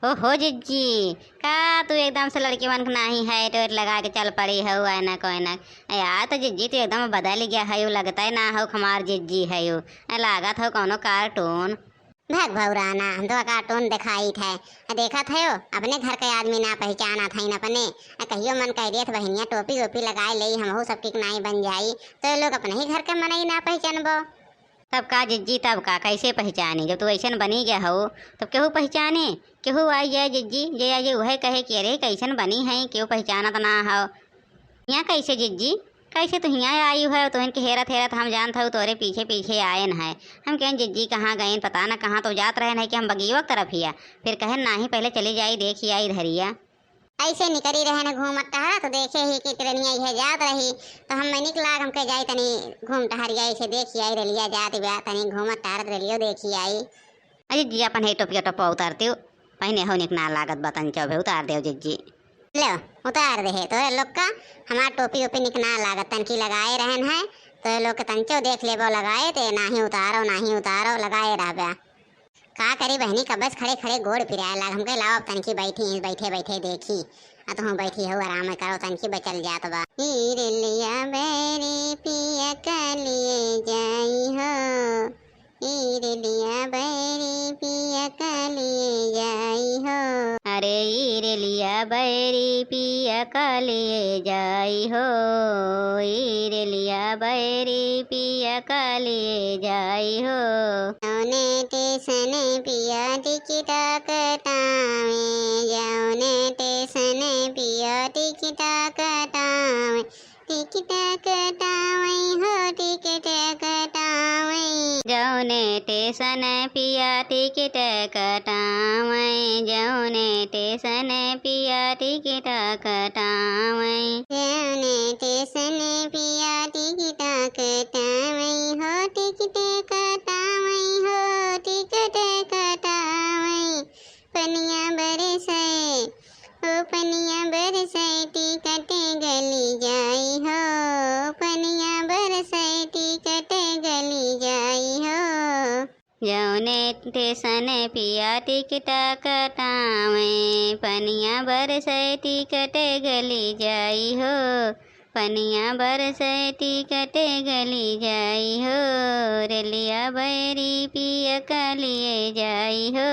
हो जिज्जी, का तू एकदम से लड़की मन के नाही है तो लगा के चल पड़ी है ऐनक ऐनक। यार तो जिज्जी तू एकदम बदल गया है, लगता है ना हो हमार जिज्जी है। लागत हो कौनो कार्टून। भग भौराना, हम तो कार्टून दिखाई थे, देखा थे अपने घर के आदमी ना पहचाना था इन अपने। कहियो मन कह रही बहनिया टोपी वोपी लगाए ले हमहू सबकी नाई बन जाई तो लोग अपने ही घर के मन ही ना पहचानबो। तब का जिज्जी, तब का कैसे पहचानी? जब तू ऐसा बनी गया हो तब केहू पहचाने? केहू आई जाए जिज्जी, जे आई वह कहे कि अरे कैसन बनी है, केहू पहचानत ना हो। यहाँ कैसे जिज्जी, कैसे तू यहाँ आई है? तो इनके हेरत हेरत हम जानत हो तोरे पीछे पीछे आए न है। हम कहें जिज्जी कहाँ गए पता ना, कहाँ तो जात रहे हैं कि हम बगियो की तरफ हिया। फिर कहें ना ही पहले चली जाई देखी आई धरिया। ऐसे निकली रहे न घूमत टहरा तो देखे ही कि ट्रेनिया यह जात रही तो हम मैंने लाग हमके जाई तनी घूम टहरिया ऐसे देखी आई रलिया जात ब्या तनी घूमत टहरत रलियो देखी आई। अरे जी अपन है टोपिया टोपा उतारती हो पहने हो निक ना लागत बतन चौबे उतार दे जिज्जी। लो उतार दे तो लोग का हमार टोपी ओपी निक ना लागत तनकी लगाए रहन है तो लोग के तंचो देख लेबो लगाए ते नाही उतारो लगाए रह का करी बहनी कबस खड़े खड़े गोड़ पिराए लाग हमके लाओ अब तनकी बैठी बैठे बैठे देखी तो हम बैठी हो आराम करो तनकी बचल जात बा। हीरलिया बेरी पिया कलिए जाई हो, हीरलिया बेरी पिया कलिए जाई हो। अरे हीरलिया बैरी पिया कलिए जाई हो, हीरलिया बैरी पिया कलिए जाई हो। जौने टेसन पिया टिकटा कटावे, जौने टेसन पिया टिकटा कटावे, टिकटा कटावे हो टिकटा कटावे। जौने टेसन पिया टिकट कटावे, जौने टेसन पिया टिकट कटावे। जौने टेसन पिया टिकटा कटावे हो टिकट कटावे हो टिकट कटावे। पनिया बरसे ओ पनिया बरसे टिकट गली जाई हो, पनिया बरसे टिकट गली जाई हो। जौने टेसन पिया टिकट कटावे, पनिया बरसे टिकट गली जाई हो, पनिया बरसे टिकट गली जाई हो। रेलिया बैरी पिया कलिए जाई हो,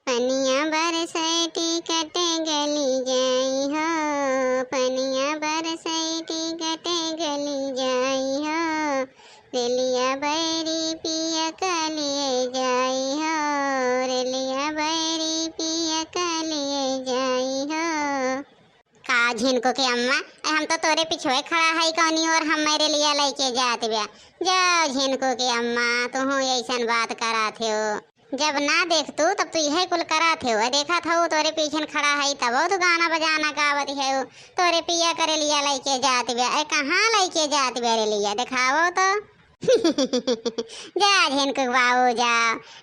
पनिया बरसे टिकट गली जाई हो, पनिया बरसे टिकट गली जाई हो। रेलिया बैरी पिया कलिए जाई हो, रेलिया बैरी पिया कलिए जाई हो। का झिनको के अम्मा हम तो तोरे पिछुए खड़ा है कौनी और हम मेरे लिए लेके जात ब्या। जाओ झिनको के अम्मा तुहू ऐसन बात करा थे हो, जब ना देख तू तब तू यही कुल करा थे हो। देखा था तोरे पीछे खड़ा है तब तू गाना बजाना गावत है तोरे पिया करे लिया लेके जात ब्या। कहाँ लेके जात ब्या रे लिया दिखाओ तो। जा झिनको बाबू जा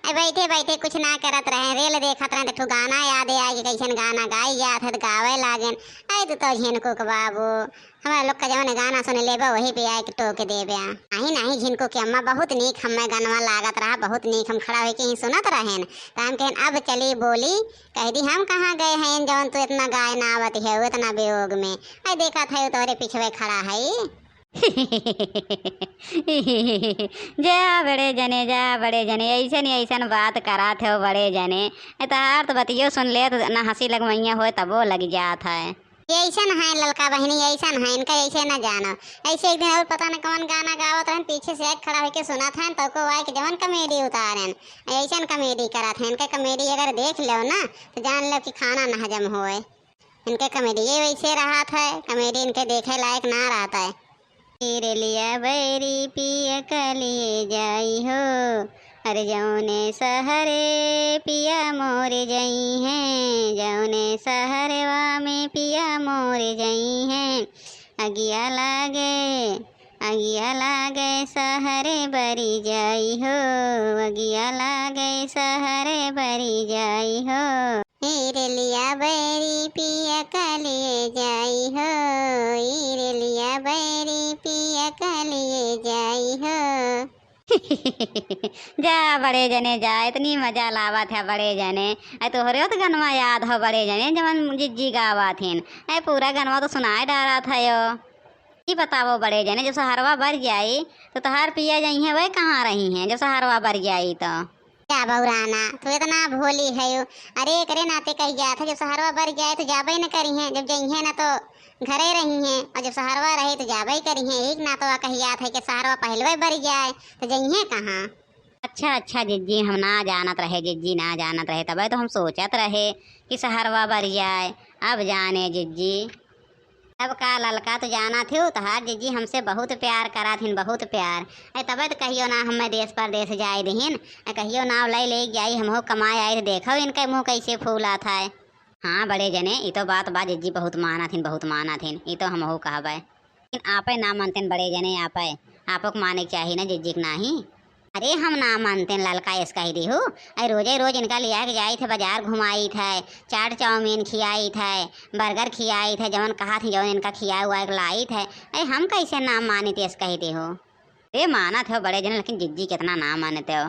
बैठे बैठे कुछ ना करत रहे रेल देखत रहे तो गाना याद आए कि कैसन गाना गाई जात है तो गावे लागेन। आई तो झिनको के बाबू हमारा लोग का जवन गाना सुन लेबा वही पे आए के टोके देबे। नहीं झिनको के अम्मा बहुत नीक हमें गानवा लागत रहा, बहुत नीक हम खड़ा होके ही सुनत रहेन। तो हम कहन अब चली बोली कह दी हम कहाँ गए हैं जवन तू इतना गाय ना आवत है इतना वियोग में। आई देखा था तोरे पीछे खड़ा है। जा बड़े जने जा बड़े जने ऐसन ऐसन बात करा थे हो बड़े जने। तार तो बतियो सुन ले तो ना हंसी लगवैया हो तब वो लग जात है। ऐसन है ललका बहनी ऐसन है इनका ऐसे ना जानो। ऐसे एक दिन और पता न कौन गाना गावत रहन पीछे से एक खड़ा होके सुना था तो को आए के जवन कॉमेडी उतारन ऐसन कॉमेडी करा था। इनके कॉमेडी अगर देख लो ना तो जान लो कि खाना न हजम होए। इनके कॉमेडी ये वैसे रहा था, कॉमेडी इनके देखे लायक ना रहता है। रेलिया बैरी पिया कलिए जाई हो, अरे जौने सहरे पिया मोरे जई हैं, जौने सहरवा में पिया मोरे जई हैं। अगिया लागे सहरे बरी जाई हो, अगिया लागे सहरे बरी जाई हो। रेलिया बैरी पिया कलिए जाई हो, रेलिया बैरी पिया कलिए जाई हो। जा बड़े जने जा, इतनी मजा लावत है बड़े जने। अरे तोहरे तो गनवा याद हो बड़े जने जवन जिज्जी गावत हिन। अरे पूरा गनवा तो सुनाए डारा था यो। ये बतावो बड़े जने जब सहारवा भर जाई तो तहार पिया जाई है वह कहाँ रही हैं जब सहारवा भर जाई तो। क्या बहुराना तू इतना भोली है यो। अरे करे नाते कही गया था जब सहारवा भर जाए तो जाबे न करी हैं, जब जई है ना तो घरे रही हैं, और जब सहारवा रहे तो जाबे करी हैं। एक ना तो कही जात है कि सहारवा पहलवे भर जाए तो जई है कहाँ। अच्छा अच्छा जिज्जी हम ना जानत रहे, जिज्जी ना जानत रहे तब तो हम सोचत रहे कि सहारवा भर जाए। अब जाने जिज्जी अब का ललका तो जाना थी तहार जिज्जी हमसे बहुत प्यार करा थीन, बहुत प्यार। अरे तब तो कहियो ना हमें देश परदेश जाए रहीन, कहियो नाव ले जाई हम कमाए आए देखो इनके मुँह कैसे फूला था। हाँ बड़े जने ये तो बात बा जिज्जी बहुत माना थीन, बहुत माना थीन। ये तो हम हो कहबे लेकिन आपे ना मानते बड़े जने, आपे आपो को माने चाहिए ना जिज्जी के नाही। अरे हम ना मानते ललका इसका ही देहू। अरे रोजे रोज इनका लिया के जाई थे बाजार घुमाई थे, चाट चाउमीन खियाई थे, बर्गर खियाई थे, जवन कहा थी जवन इनका खिया हुआ लाई थे। अरे हम कैसे नाम माने थे इसका ही देहू। अरे माना थे बड़े जन लेकिन जिज्जी कितना नाम मानते हो।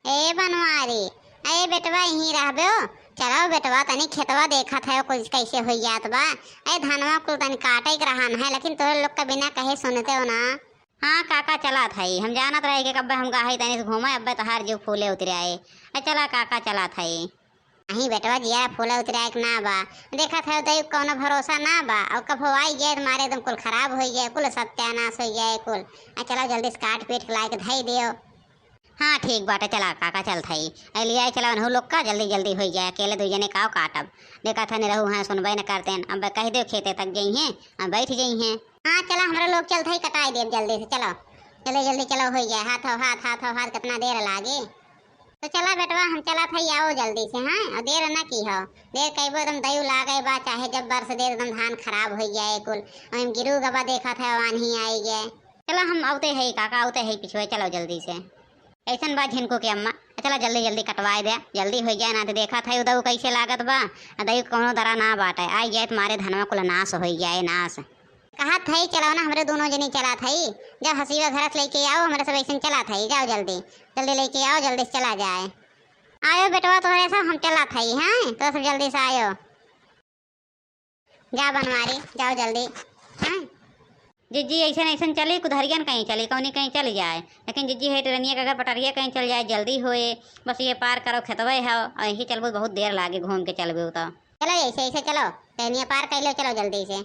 ए बनवारी अरे बेटवा यहीं रहबे हो। चलो बेटवा तनी खेतवा देखा था कुछ कैसे हो जात बा। अरे धनवा कुल तनी काटे के रहन है लेकिन तोरे लोग का बिना कहे सुनते हो ना। हाँ काका चला था ही हम जानत रहे कि कब्बे हम गाही तनी से घूमे अब्बे तहार जो फूले उतरे आए। अरे चला काका चला था ही। नहीं बेटवा जिया फूले उतरे के ना बा देखा था तो कोनो भरोसा ना बा, और कब आई जाए तुम्हारे एकदम कुल खराब हो जाए, कुल सत्यानाश हो जाए कुल। चलो जल्दी से काट पीट के ला के धई दियो। हाँ ठीक बाटे चला काका चल था ही। अरे लिया चला नहु लोग का जल्दी जल्दी हो जाए, अकेले दो जने काव काटब। देखा था नहीं रहू हैं सुनबे न करते हैं, अब कह दो खेते तक गई हैं अब बैठ गई हैं। हाँ चलो हमारे लोग चल ही कटाई दे जल्दी से। चलो जल्दी जल्दी चलो हो जाए, हाथों हाथ हाथों हाथ कितना देर लागे। तो चला बेटवा हम चला था आओ जल्दी से। हाँ और देर न की हो, देर कई एकदम दयू लागे बा, चाहे जब बरस देर एकदम धान खराब हो जाए कुल। हम गिरू गबा देखा था वानी आई गए। चलो हम आते है काका आते है पिछुए, चलो जल्दी से। ऐसन बात झिनको के अम्मा चला जल्दी जल्दी कटवाए दे, जल्दी हो जाए ना तो देखा था उदऊ कैसे लागत बा। दयू कोनो दरा ना बाटे आई जाए तुम्हारे धनवा कुल नाश हो जाए नाश। कहा था चलाओ ना हमारे दोनों जनी चला था जब हसीवा घर से लेके आओ हमारे सब ऐसे चला था जाओ जल्दी जल्दी लेके आओ, जल्दी से चला जाए। आयो बेटवा तुम्हारे सब हम चला था हाँ तो सब जल्दी से आयो। जा बनवारी जाओ जल्दी। हाँ जिज्जी ऐसा ऐसा चली कुधरियन कहीं चली कौनी कहीं चल जाए, लेकिन जिज्जी है टरनिया का अगर पटरिया कहीं चल जाए जल्दी होए। बस ये पार करो खेतवे है और यही चलबो बहुत देर लागे घूम के चलबो तो। चलो ऐसे ऐसे चलो टहनिया पार कर लो, चलो जल्दी से।